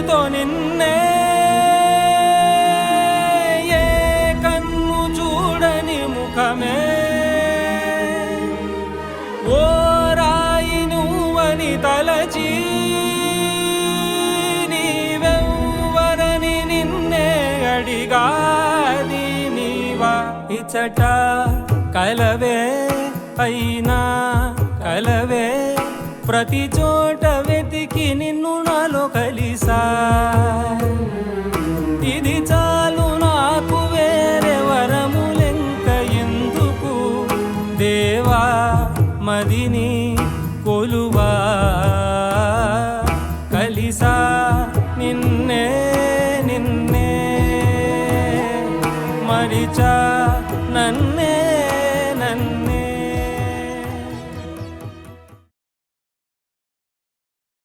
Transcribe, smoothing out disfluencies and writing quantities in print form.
మనసుతో నిన్నే ఏ కన్ను చూడని ముఖమే ఓ రాయి నువ్వని తలచి నీవెవ్వరని నిన్నే అడిగాది నీవా ఇచ్చట కలవే అయినా కలవే ప్రతి చోట వెతికి నిన్ను నాలో కలిసా ఇది చాలు నాకు వేరే వరములెంక ఎందుకు దేవా మదిని కొలువా కలిసా నిన్నే నిన్నే మరిచా